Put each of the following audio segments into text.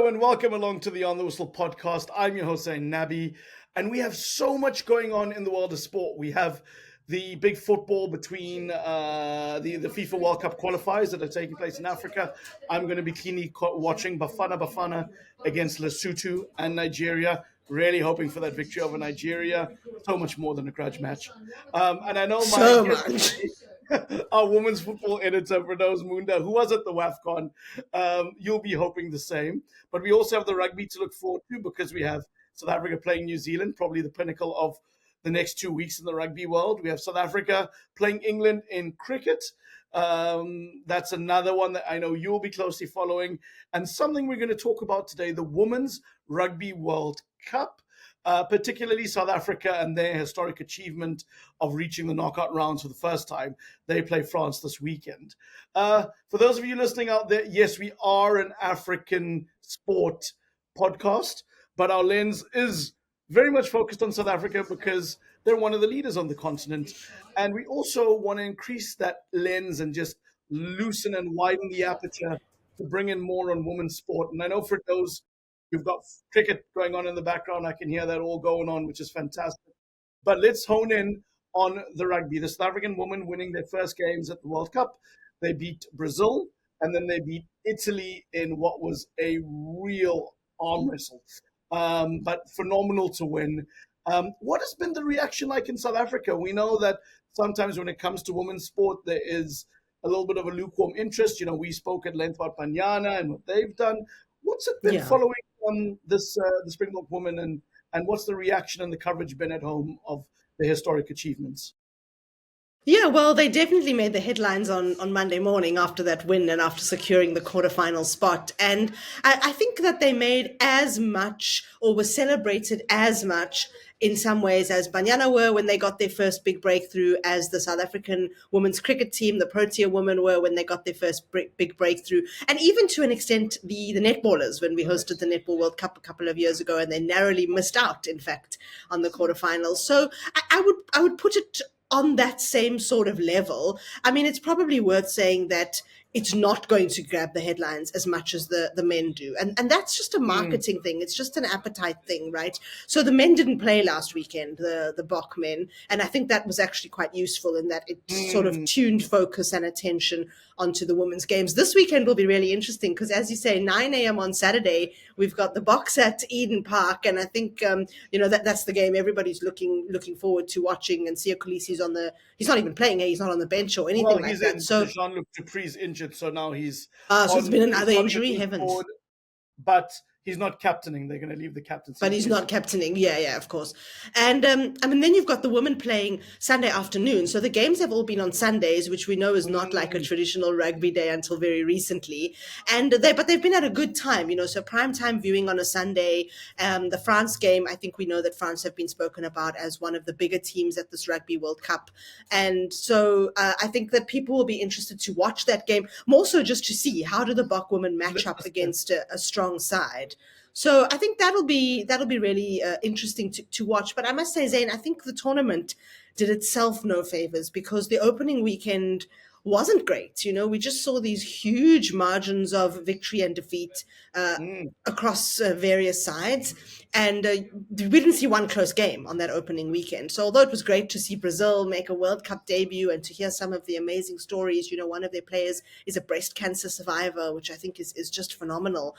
Hello and welcome along to the On the Whistle podcast. I'm your host, Zayn, Nabbi, and we have so much going on in the world of sport. We have the big football between the FIFA World Cup qualifiers that are taking place in Africa. I'm going to be keenly watching Bafana against Lesotho and Nigeria. Really hoping for that victory over Nigeria. So much more than a grudge match. And I know So much. our women's football editor, Firdose Moonda, who was at the WAFCON, you'll be hoping the same. But we also have the rugby to look forward to because we have South Africa playing New Zealand, probably the pinnacle of the next 2 weeks in the rugby world. We have South Africa playing England in cricket. That's another one that I know you'll be closely following. And something we're going to talk about today, the Women's Rugby World Cup. Particularly South Africa and their historic achievement of reaching the knockout rounds for the first time. They play France this weekend. For those of you listening out there, yes, we are an African sport podcast, but our lens is very much focused on South Africa because they're one of the leaders on the continent. And we also want to increase that lens and just loosen and widen the aperture to bring in more on women's sport. And I know for those, you've got cricket going on in the background. I can hear that all going on, which is fantastic. But let's hone in on the rugby. The South African women winning their first games at the World Cup. They beat Brazil, and then they beat Italy in what was a real arm wrestle. But phenomenal to win. What has been the reaction like in South Africa? We know that sometimes when it comes to women's sport, there is a little bit of a lukewarm interest. You know, we spoke at length about Banyana and what they've done. What's it been following the Springbok Women, and what's the reaction and the coverage been at home of the historic achievements? Yeah, well, they definitely made the headlines on Monday morning after that win and after securing the quarterfinal spot. And I think that they made as much or were celebrated as much in some ways as Banyana were when they got their first big breakthrough, as the South African women's cricket team, the Protea women, were when they got their first big breakthrough. And even to an extent, the netballers when we hosted the Netball World Cup a couple of years ago, and they narrowly missed out, in fact, on the quarterfinals. So I would put it on that same sort of level. I mean, it's probably worth saying that it's not going to grab the headlines as much as the men do. And that's just a marketing thing. It's just an appetite thing, right? So the men didn't play last weekend, the Bok men. And I think that was actually quite useful in that it sort of tuned focus and attention onto the women's games. This weekend will be really interesting because, as you say, 9 a.m. on Saturday, we've got the Boks at Eden Park. And I think, that's the game everybody's looking forward to watching. And Siya Kolisi's he's not even playing, he's not on the bench or anything like that. So Jean-Luc Dupree's injured, so now he's so it's been another injury, heavens. Forward, but he's not captaining. They're going to leave the captaincy. But he's not captaining. Yeah, of course. And then you've got the women playing Sunday afternoon. So the games have all been on Sundays, which we know is not like a traditional rugby day until very recently. And but they've been at a good time, so prime time viewing on a Sunday. The France game, I think we know that France have been spoken about as one of the bigger teams at this Rugby World Cup. And so I think that people will be interested to watch that game, more so just to see how do the Bok women match up against a strong side. So I think that'll be really interesting to watch. But I must say, Zayn, I think the tournament did itself no favors because the opening weekend wasn't great. We just saw these huge margins of victory and defeat across various sides. And we didn't see one close game on that opening weekend. So although it was great to see Brazil make a World Cup debut and to hear some of the amazing stories, one of their players is a breast cancer survivor, which I think is just phenomenal.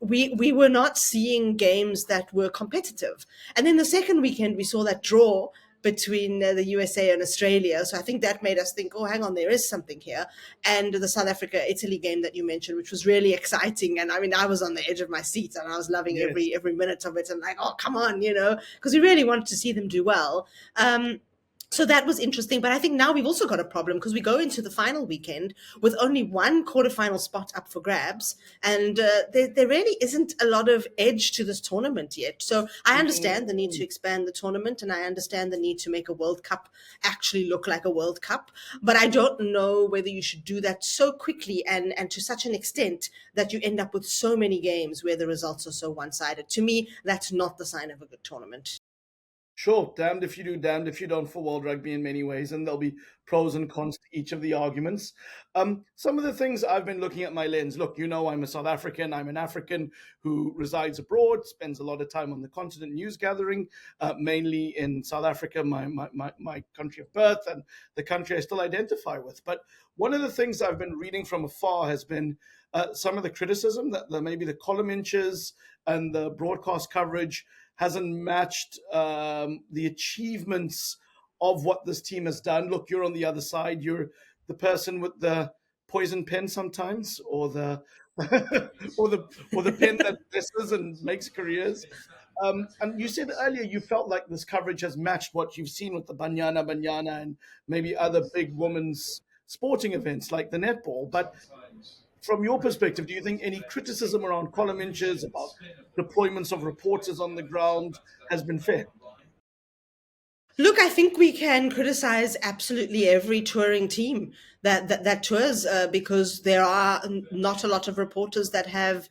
We were not seeing games that were competitive. And then the second weekend, we saw that draw between the USA and Australia. So I think that made us think, oh, hang on, there is something here. And the South Africa-Italy game that you mentioned, which was really exciting. And I mean, I was on the edge of my seat and I was loving every minute of it. And like, oh, come on, because we really wanted to see them do well. So that was interesting. But I think now we've also got a problem because we go into the final weekend with only one quarterfinal spot up for grabs. And there really isn't a lot of edge to this tournament yet. So I understand the need to expand the tournament and I understand the need to make a World Cup actually look like a World Cup. But I don't know whether you should do that so quickly and to such an extent that you end up with so many games where the results are so one-sided. To me, that's not the sign of a good tournament. Sure, damned if you do, damned if you don't for World Rugby in many ways, and there'll be pros and cons to each of the arguments. Some of the things I've been looking at my lens. Look, I'm a South African. I'm an African who resides abroad, spends a lot of time on the continent news gathering, mainly in South Africa, my country of birth, and the country I still identify with. But one of the things I've been reading from afar has been some of the criticism that maybe the column inches and the broadcast coverage hasn't matched the achievements of what this team has done. Look, you're on the other side. You're the person with the poison pen sometimes, or the or the pen that blesses and makes careers. And you said earlier you felt like this coverage has matched what you've seen with the Banyana and maybe other big women's sporting events like the netball. But from your perspective, do you think any criticism around column inches, about deployments of reporters on the ground, has been fair? Look, I think we can criticize absolutely every touring team that tours, because there are not a lot of reporters that have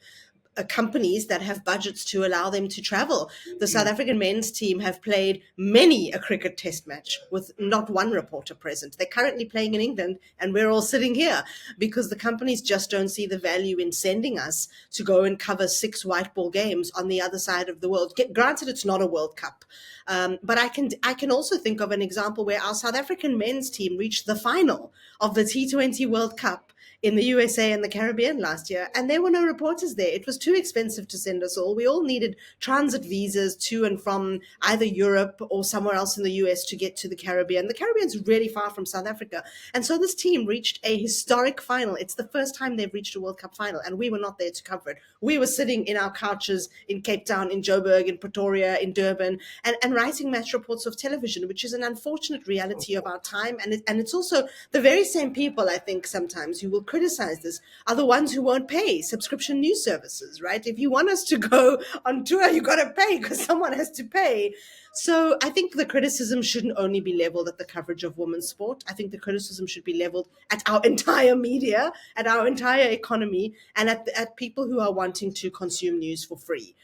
companies that have budgets to allow them to travel. The South African men's team have played many a cricket test match with not one reporter present. They're currently playing in England, and we're all sitting here because the companies just don't see the value in sending us to go and cover 6 white ball games on the other side of the world. Granted, it's not a World Cup, but I can also think of an example where our South African men's team reached the final of the T20 World Cup in the USA and the Caribbean last year, and there were no reporters there. It was too expensive to send us all. We all needed transit visas to and from either Europe or somewhere else in the US to get to the Caribbean. The Caribbean's really far from South Africa. And so this team reached a historic final. It's the first time they've reached a World Cup final, and we were not there to cover it. We were sitting in our couches in Cape Town, in Joburg, in Pretoria, in Durban, and writing match reports of television, which is an unfortunate reality of our time. And it's also the very same people, I think, sometimes who will criticize this are the ones who won't pay subscription news services, right? If you want us to go on tour, you got to pay because someone has to pay. So I think the criticism shouldn't only be leveled at the coverage of women's sport. I think the criticism should be leveled at our entire media, at our entire economy, and at people who are wanting to consume news for free.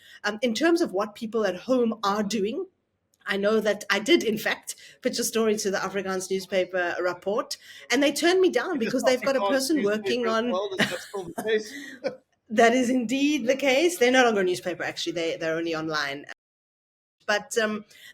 In terms of what people at home are doing, I know that I did, in fact, pitch a story to the Afrikaans newspaper report, and they turned me down Because because they've got a Afrikaans person working newspaper as on. well, is that still the case? That is indeed the case. They're no longer a newspaper, actually. They're only online. But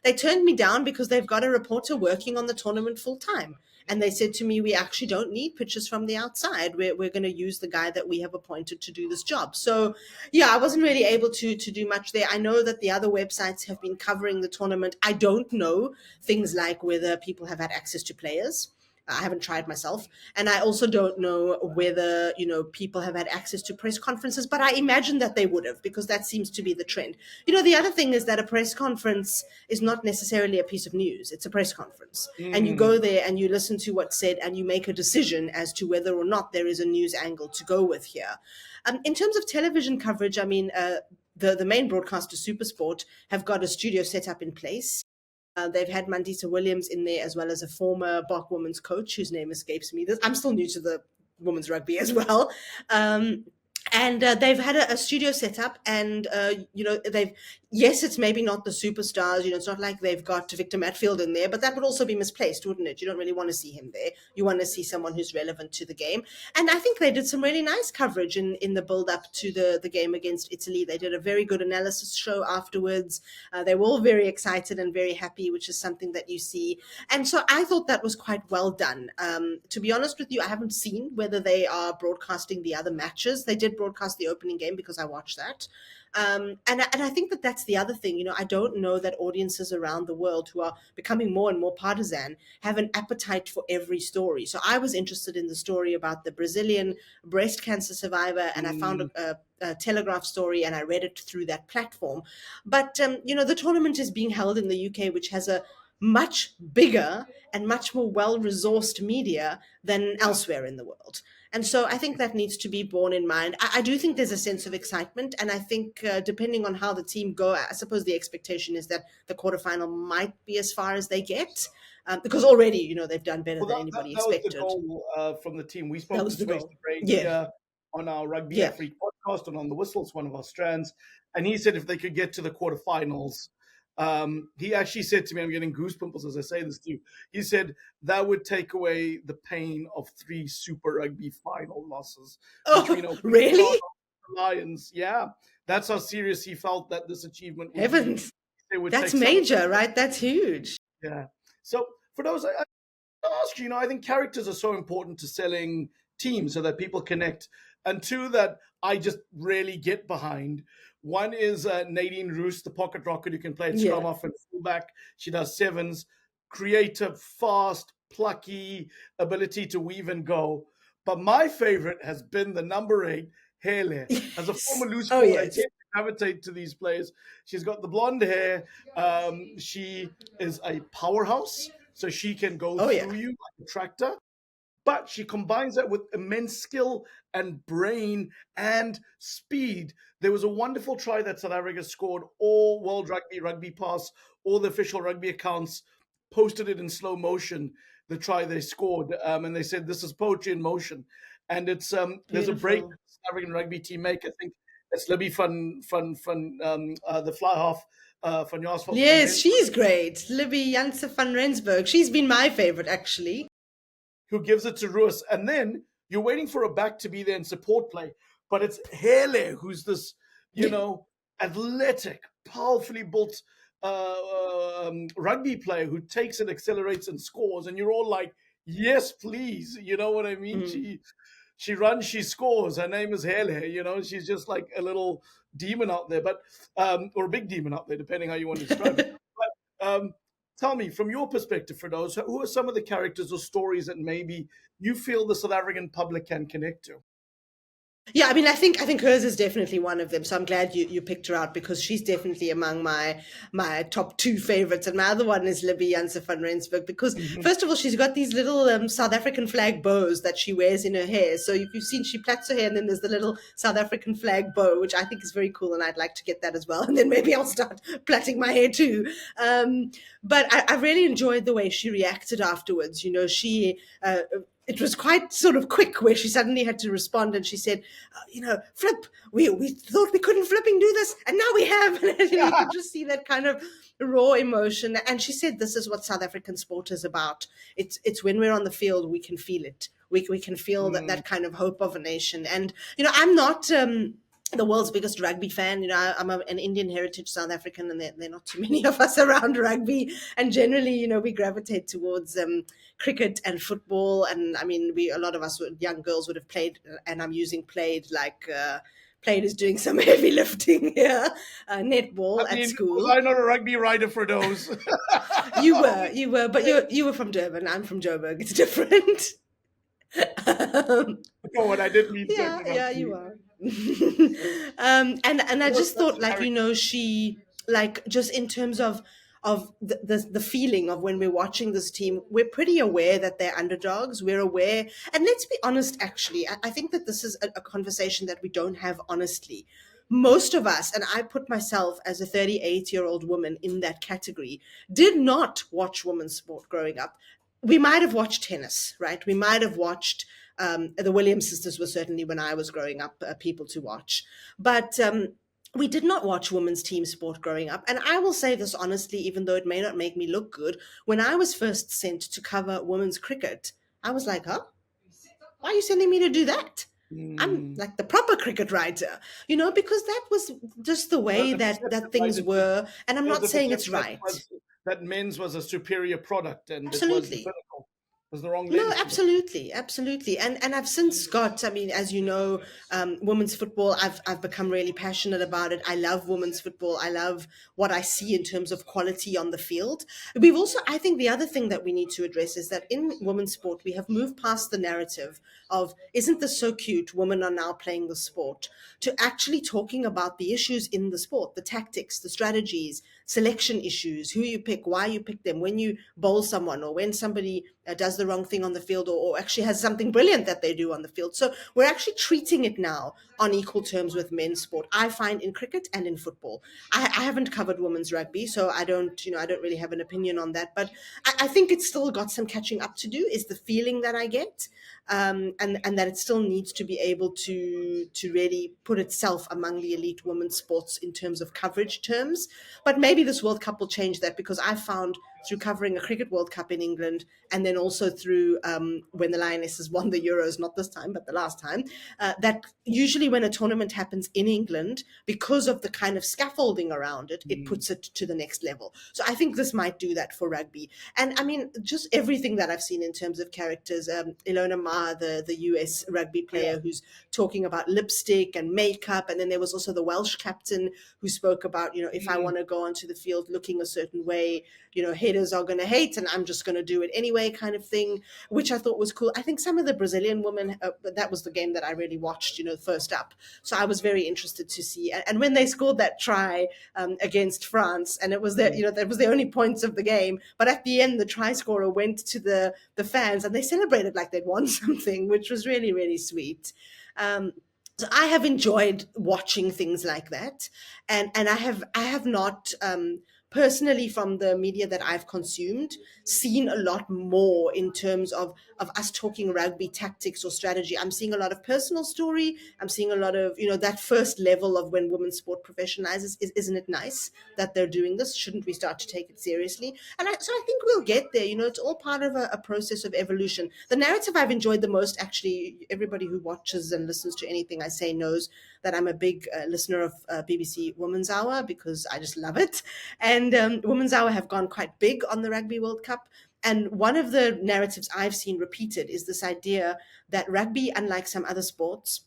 they turned me down because they've got a reporter working on the tournament full time. And they said to me, we actually don't need pictures from the outside. We're going to use the guy that we have appointed to do this job. So, yeah, I wasn't really able to do much there. I know that the other websites have been covering the tournament. I don't know things like whether people have had access to players. I haven't tried myself. And I also don't know whether, people have had access to press conferences, but I imagine that they would have, because that seems to be the trend. The other thing is that a press conference is not necessarily a piece of news. It's a press conference. And you go there and you listen to what's said and you make a decision as to whether or not there is a news angle to go with here. In terms of television coverage, I mean, the main broadcaster, Supersport, have got a studio set up in place. They've had Mandisa Williams in there, as well as a former Bok women's coach whose name escapes me. I'm still new to the women's rugby as well. And they've had a studio set up, and yes, it's maybe not the superstars. It's not like they've got Victor Matfield in there, but that would also be misplaced, wouldn't it? You don't really want to see him there. You want to see someone who's relevant to the game. And I think they did some really nice coverage in the build up to the game against Italy. They did a very good analysis show afterwards. They were all very excited and very happy, which is something that you see. And so I thought that was quite well done. To be honest with you, I haven't seen whether they are broadcasting the other matches. They did broadcast the opening game because I watched that. And I think that that's the other thing. I don't know that audiences around the world who are becoming more and more partisan have an appetite for every story. So I was interested in the story about the Brazilian breast cancer survivor, and I found a Telegraph story, and I read it through that platform. But, the tournament is being held in the UK, which has a much bigger and much more well-resourced media than elsewhere in the world. And so I think that needs to be borne in mind. I do think there's a sense of excitement. And I think depending on how the team go, I suppose the expectation is that the quarterfinal might be as far as they get. Because already, they've done better than anybody expected. That was the goal from the team. We spoke That to was the Swayze goal. Brain Yeah. here on our Rugby Afrique podcast and on the Whistles, one of our strands. And he said if they could get to the quarterfinals, He actually said to me, I'm getting goosebumps as I say this to you. He said that would take away the pain of 3 Super Rugby final losses, which we Oh, know really? Lions. Yeah, that's how serious he felt that this achievement would be. Heavens. It would That's take some of the, major, right? That's huge. yeah. So for those, I ask you, I think characters are so important to selling teams so that people connect. And two that I just really get behind. One is Nadine Roos, the pocket rocket who can play at scrum Yeah. off and fullback. She does sevens, creative, fast, plucky, ability to weave and go. But my favorite has been the number 8, Hele. As a Yes. former loose Oh, forward, I yes. tend to gravitate to these players. She's got the blonde hair. She is a powerhouse, so she can go Oh, yeah. through you like a tractor. But she combines that with immense skill and brain and speed. There was a wonderful try that South Africa scored. All World Rugby, Rugby Pass, all the official rugby accounts posted it in slow motion. The try they scored, and they said this is poetry in motion. And it's there's a break that Beautiful. the South African rugby team make. I think it's Libby van the fly half van Jaarsveld van Yes, Rensburg, she's great. Libby Janse van Rensburg. She's been my favorite, actually. who gives it to Roos. And then you're waiting for a back to be there and support play. But it's Hele, who's this, athletic, powerfully built rugby player who takes it, accelerates, and scores. And you're all like, yes, please. You know what I mean? Mm. She runs, she scores. Her name is Hele. She's just like a little demon out there, but or a big demon out there, depending how you want to describe it. But tell me, from your perspective, Firdose, who are some of the characters or stories that maybe you feel the South African public can connect to? Yeah, I mean, I think hers is definitely one of them. So I'm glad you picked her out because she's definitely among my top 2 favorites. And my other one is Libby Janse van Rensburg because Mhm. first of all, she's got these little South African flag bows that she wears in her hair. So if you've seen, she plaits her hair, and then there's the little South African flag bow, which I think is very cool, and I'd like to get that as well. And then maybe I'll start plaiting my hair too. But I really enjoyed the way she reacted afterwards. She. It was quite sort of quick where she suddenly had to respond, and she said, flip, we thought we couldn't flipping do this, and now we have. And you could just see that kind of raw emotion. And she said, this is what South African sport is about. It's when we're on the field, we can feel it. We can feel that kind of hope of a nation. And, I'm not the world's biggest rugby fan. I'm an Indian heritage South African, and there are not too many of us around rugby. And generally, we gravitate towards cricket and football. And I mean, a lot of us young girls would have played, and I'm using played like played is doing some heavy lifting here, netball I mean, at was school. I not a rugby rider for those? You were, but you were from Durban. I'm from Joburg. It's different. No, and I did mean Yeah, Durban yeah, you rugby. are. So, And I just that's thought, like, she, like, just in terms of the feeling of when we're watching this team, we're pretty aware that they're underdogs. We're aware, and let's be honest, actually, I think that this is a conversation that we don't have honestly. Most of us, and I put myself as a 38-year-old woman in that category, did not watch women's sport growing up. We might have watched tennis, right? We might have watched the Williams sisters were certainly, when I was growing up, people to watch. But we did not watch women's team sport growing up. And I will say this honestly, even though it may not make me look good, when I was first sent to cover women's cricket, I was like, huh? Why are you sending me to do that? I'm mm, like the proper cricket writer, because that was just the there was way a that perception, right? things were. And I'm There was not a saying it's perception right. that men's was a superior product and it was the Absolutely. pinnacle. It was the wrong No, lens to look. absolutely, absolutely, and I've since got. I mean, as you know, women's football. I've become really passionate about it. I love women's football. I love what I see in terms of quality on the field. We've also, I think, the other thing that we need to address is that in women's sport we have moved past the narrative of "isn't this so cute? Women are now playing the sport," to actually talking about the issues in the sport, the tactics, the strategies, selection issues, who you pick, why you pick them, when you bowl someone, or when somebody does the wrong thing on the field, or actually has something brilliant that they do on the field. So we're actually treating it now on equal terms with men's sport. I find in cricket and in football. I haven't covered women's rugby, so I don't really have an opinion on that. But I think it's still got some catching up to do. Is the feeling that I get, and that it still needs to be able to really put itself among the elite women's sports in terms of coverage terms. But maybe maybe this World Cup will change that, because I found through covering a Cricket World Cup in England, and then also through when the Lionesses won the Euros, not this time, but the last time, that usually when a tournament happens in England, because of the kind of scaffolding around it, it puts it to the next level. So I think this might do that for rugby. And I mean, just everything that I've seen in terms of characters, Ilona Ma, the US rugby player, who's talking about lipstick and makeup. And then there was also the Welsh captain who spoke about, if I want to go onto the field looking a certain way, haters are going to hate and I'm just going to do it anyway, kind of thing, which I thought was cool. I think some of the Brazilian women, that was the game that I really watched, first up. So I was very interested to see. And when they scored that try against France, and it was that was the only points of the game, but at the end, the try scorer went to the fans and they celebrated like they'd won something, which was really, really sweet. So I have enjoyed watching things like that, and I have not personally, from the media that I've consumed, seen a lot more in terms of us talking rugby tactics or strategy. I'm seeing a lot of personal story. I'm seeing a lot of that first level of when women's sport professionalizes. Isn't it nice that they're doing this? Shouldn't we start to take it seriously? And so I think we'll get there. It's all part of a process of evolution. The narrative I've enjoyed the most, actually, everybody who watches and listens to anything I say knows that I'm a big listener of BBC Women's Hour, because I just love it. And Women's Hour have gone quite big on the Rugby World Cup. And one of the narratives I've seen repeated is this idea that rugby, unlike some other sports,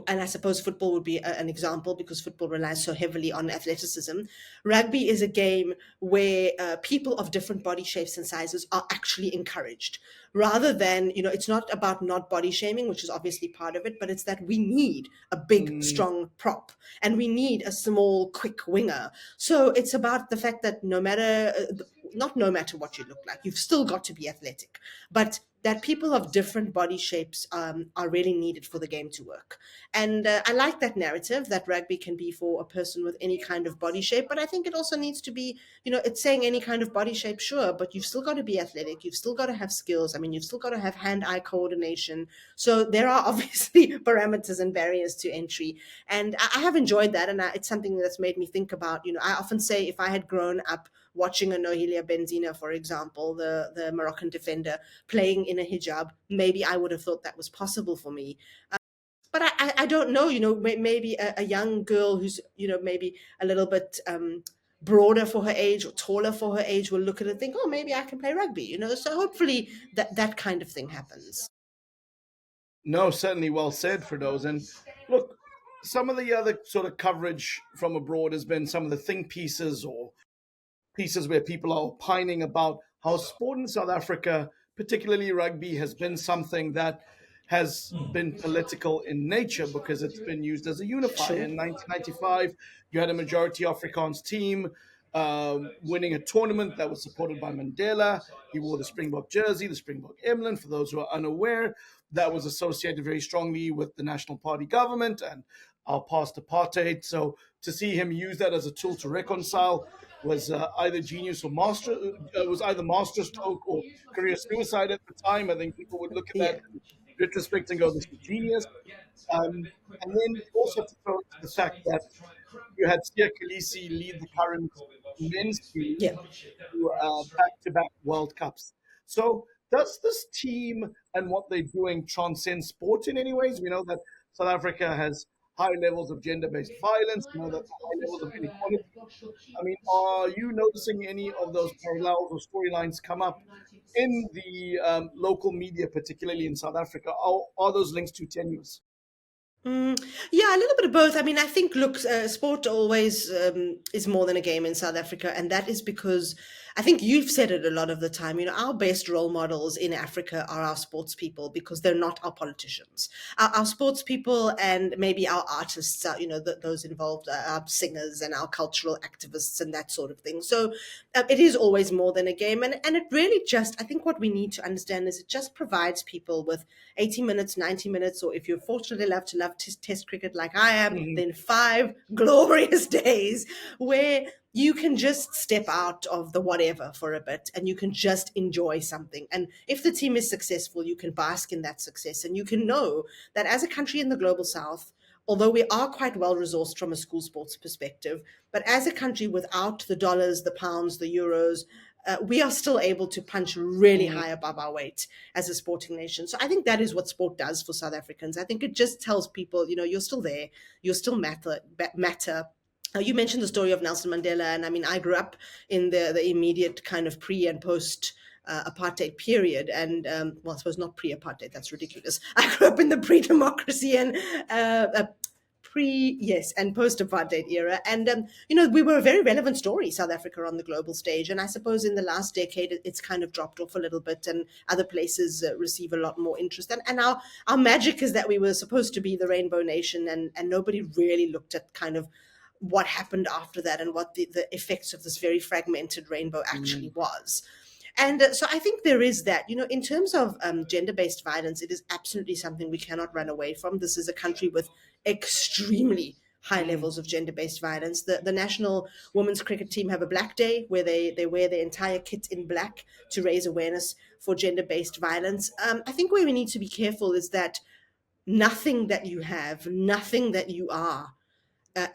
and I suppose football would be an example because football relies so heavily on athleticism. Rugby is a game where people of different body shapes and sizes are actually encouraged, rather than, it's not about not body shaming, which is obviously part of it, but it's that we need a big, strong prop and we need a small, quick winger. So it's about the fact that no matter what you look like, you've still got to be athletic, but that people of different body shapes are really needed for the game to work. And I like that narrative that rugby can be for a person with any kind of body shape, but I think it also needs to be, it's saying any kind of body shape, sure, but you've still got to be athletic. You've still got to have skills. I mean, you've still got to have hand-eye coordination. So there are obviously parameters and barriers to entry. And I have enjoyed that. And it's something that's made me think about, I often say if I had grown up watching a Hele Benzina, for example, the Moroccan defender, playing in a hijab, maybe I would have thought that was possible for me. But I don't know, maybe a young girl who's, maybe a little bit broader for her age or taller for her age will look at it and think, oh, maybe I can play rugby, So hopefully that kind of thing happens. No, certainly well said, Firdose. And look, some of the other sort of coverage from abroad has been some of the think pieces or pieces where people are opining about how sport in South Africa, particularly rugby, has been something that has been political in nature because it's been used as a unifier. Sure. In 1995, you had a majority Afrikaans team winning a tournament that was supported by Mandela. He wore the Springbok jersey, the Springbok emblem. For those who are unaware, that was associated very strongly with the National Party government and our past apartheid. So to see him use that as a tool to reconcile was either genius or was either masterstroke or career suicide at the time. I think people would look at that Yeah. in retrospect and go, "This is genius." And then also to throw into the fact that you had Siya Kolisi lead the current men's team Yeah. to back-to-back World Cups. So does this team and what they're doing transcend sport in any ways? We know that South Africa has high levels of gender-based violence. We know that high levels of inequality. I mean, are you noticing any of those parallels or storylines come up in the local media, particularly in South Africa? Are those links too tenuous? Yeah, a little bit of both. I mean, I think, look, sport always is more than a game in South Africa. And that is because I think you've said it a lot of the time, our best role models in Africa are our sports people because they're not our politicians. Our sports people and maybe our artists are, those involved are our singers and our cultural activists and that sort of thing. So it is always more than a game. And it really just, I think what we need to understand is it just provides people with 80 minutes, 90 minutes, or if you're fortunate enough to love test cricket like I am, Mhm. then 5 glorious days where you can just step out of the whatever for a bit and you can just enjoy something. And if the team is successful, you can bask in that success and you can know that as a country in the global south, although we are quite well resourced from a school sports perspective, but as a country without the dollars, the pounds, the euros, we are still able to punch really high above our weight as a sporting nation. So I think that is what sport does for South Africans. I think it just tells people, you're still there, you're still matter. You mentioned the story of Nelson Mandela, and I mean, I grew up in the immediate kind of pre and post apartheid period, and well, I suppose not pre-apartheid, that's ridiculous. I grew up in the pre-democracy and and post-apartheid era, and we were a very relevant story, South Africa, on the global stage. And I suppose in the last decade it's kind of dropped off a little bit, and other places receive a lot more interest. And our magic is that we were supposed to be the rainbow nation, and nobody really looked at kind of what happened after that and what the effects of this very fragmented rainbow actually was. And so I think there is that, in terms of gender-based violence, it is absolutely something we cannot run away from. This is a country with extremely high levels of gender-based violence. The national women's cricket team have a black day where they wear their entire kit in black to raise awareness for gender-based violence. I think where we need to be careful is that nothing that you have, nothing that you are,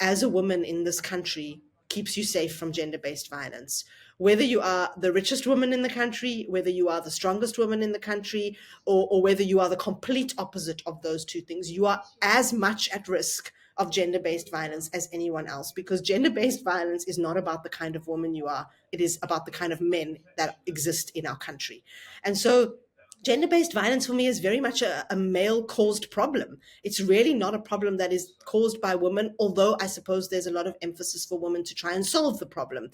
as a woman in this country keeps you safe from gender-based violence. Whether you are the richest woman in the country, whether you are the strongest woman in the country, or whether you are the complete opposite of those two things, you are as much at risk of gender-based violence as anyone else, because gender-based violence is not about the kind of woman you are. It is about the kind of men that exist in our country. And so gender-based violence for me is very much a male-caused problem. It's really not a problem that is caused by women, although I suppose there's a lot of emphasis for women to try and solve the problem.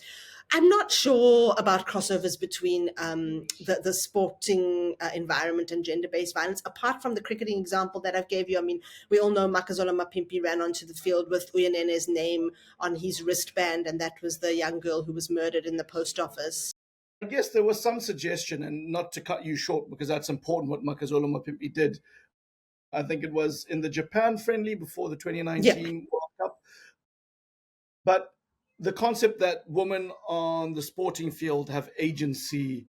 I'm not sure about crossovers between the sporting environment and gender-based violence, apart from the cricketing example that I've gave you. I mean, we all know Makazola Mapimpi ran onto the field with Uyanene's name on his wristband, and that was the young girl who was murdered in the post office. I guess there was some suggestion, and not to cut you short because that's important what Makazola Mapimpi did. I think it was in the Japan friendly before the 2019 World Cup. But the concept that women on the sporting field have agency,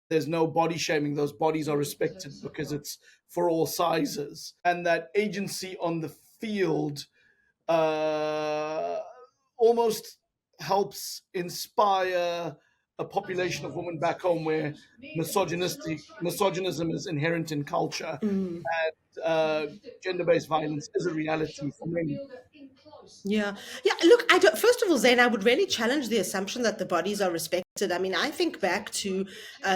there's no body shaming, those bodies are respected because it's for all sizes. And that agency on the field almost helps inspire a population of women back home where misogynism is inherent in culture, and gender-based violence is a reality for many. Yeah. Look, I don't. First of all, Zayn, I would really challenge the assumption that the bodies are respected. I mean, I think back to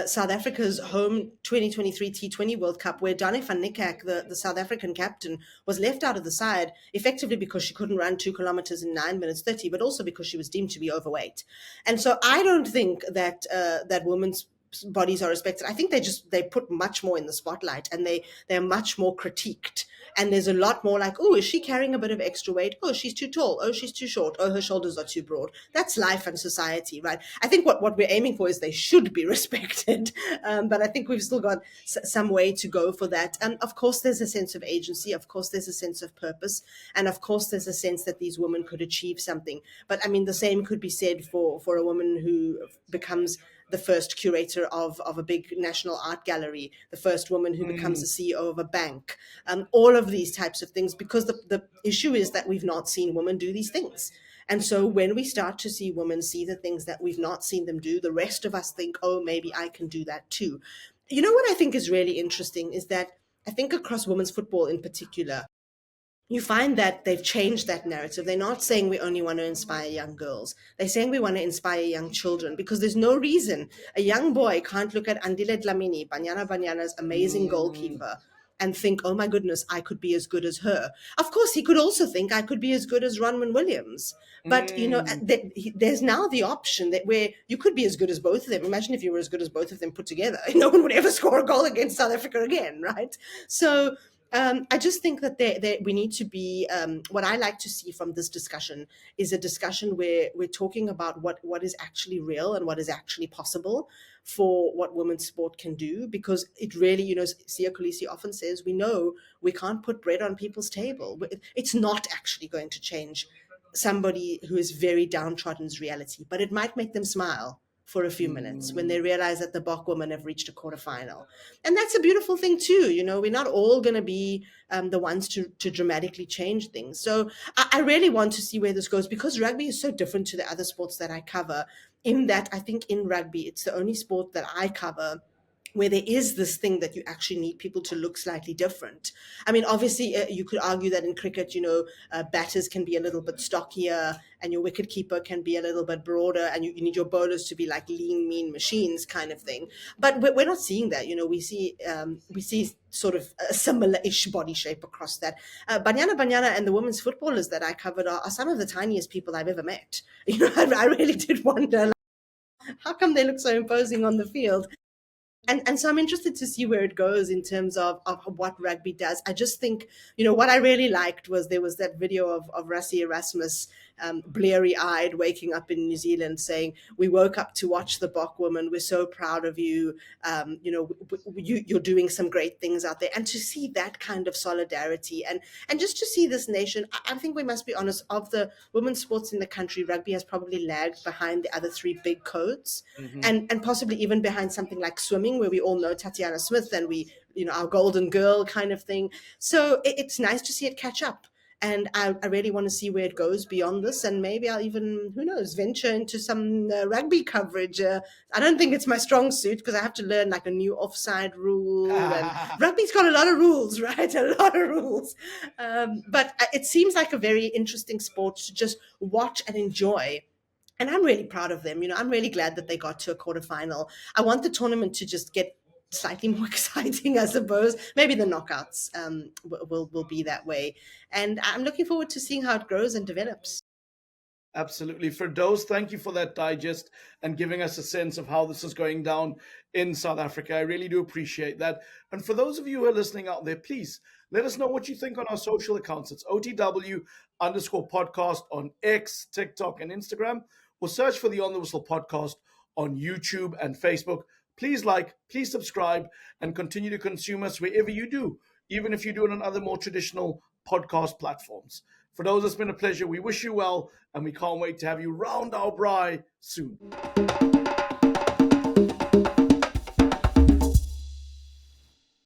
South Africa's home 2023 T20 World Cup, where Dane van Niekerk, the South African captain, was left out of the side, effectively because she couldn't run 2 kilometers in 9 minutes 30, but also because she was deemed to be overweight. And so I don't think that that women's bodies are respected. I think they put much more in the spotlight, and they're much more critiqued. And there's a lot more like, oh, is she carrying a bit of extra weight? Oh, she's too tall. Oh, she's too short. Oh, her shoulders are too broad. That's life and society, right? I think what we're aiming for is they should be respected. But I think we've still got some way to go for that. And of course, there's a sense of agency. Of course, there's a sense of purpose. And of course, there's a sense that these women could achieve something. But I mean, the same could be said for a woman who becomes the first curator of a big national art gallery, the first woman who becomes the CEO of a bank, all of these types of things, because the issue is that we've not seen women do these things. And so when we start to see women see the things that we've not seen them do, the rest of us think, oh, maybe I can do that too. You know what I think is really interesting is that I think across women's football in particular, you find that they've changed that narrative. They're not saying we only want to inspire young girls. They're saying we want to inspire young children, because there's no reason a young boy can't look at Andile Dlamini, Banyana's amazing goalkeeper, and think, oh my goodness, I could be as good as her. Of course, he could also think I could be as good as Ronwen Williams. But, there's now the option that where you could be as good as both of them. Imagine if you were as good as both of them put together. No one would ever score a goal against South Africa again, right? So I just think that we need to be, what I like to see from this discussion is a discussion where we're talking about what is actually real and what is actually possible for what women's sport can do, because it really, Sia Kolisi often says, we know we can't put bread on people's table. It's not actually going to change somebody who is very downtrodden's reality, but it might make them smile for a few minutes when they realize that the Bok women have reached a quarterfinal. And that's a beautiful thing too. We're not all going to be the ones to dramatically change things. So I really want to see where this goes, because rugby is so different to the other sports that I cover, in that I think in rugby, it's the only sport that I cover where there is this thing that you actually need people to look slightly different. I mean, obviously, you could argue that in cricket, batters can be a little bit stockier and your wicket keeper can be a little bit broader, and you need your bowlers to be like lean, mean machines kind of thing. But we're not seeing that. We see sort of a similar-ish body shape across that. Banyana and the women's footballers that I covered are some of the tiniest people I've ever met. I really did wonder, like, how come they look so imposing on the field? And so I'm interested to see where it goes in terms of what rugby does. I just think, what I really liked was there was that video of Rassie Erasmus, bleary-eyed, waking up in New Zealand saying, "We woke up to watch the Bok women. We're so proud of you. You're doing some great things out there." And to see that kind of solidarity and just to see this nation, I think we must be honest, of the women's sports in the country, rugby has probably lagged behind the other three big codes, and possibly even behind something like swimming, where we all know Tatiana Smith and our golden girl kind of thing. So it's nice to see it catch up. And I really want to see where it goes beyond this. And maybe I'll even, who knows, venture into some rugby coverage. I don't think it's my strong suit, because I have to learn like a new offside rule. And rugby's got a lot of rules, right? A lot of rules. But it seems like a very interesting sport to just watch and enjoy. And I'm really proud of them. I'm really glad that they got to a quarterfinal. I want the tournament to just get slightly more exciting, I suppose. Maybe the knockouts will be that way. And I'm looking forward to seeing how it grows and develops. Absolutely. Firdose, thank you for that digest and giving us a sense of how this is going down in South Africa. I really do appreciate that. And for those of you who are listening out there, please let us know what you think on our social accounts. It's OTW_podcast on X, TikTok, and Instagram, or search for the On the Whistle podcast on YouTube and Facebook. Please like, please subscribe, and continue to consume us wherever you do, even if you do it on other more traditional podcast platforms. For those, it's been a pleasure. We wish you well, and we can't wait to have you round our braai soon.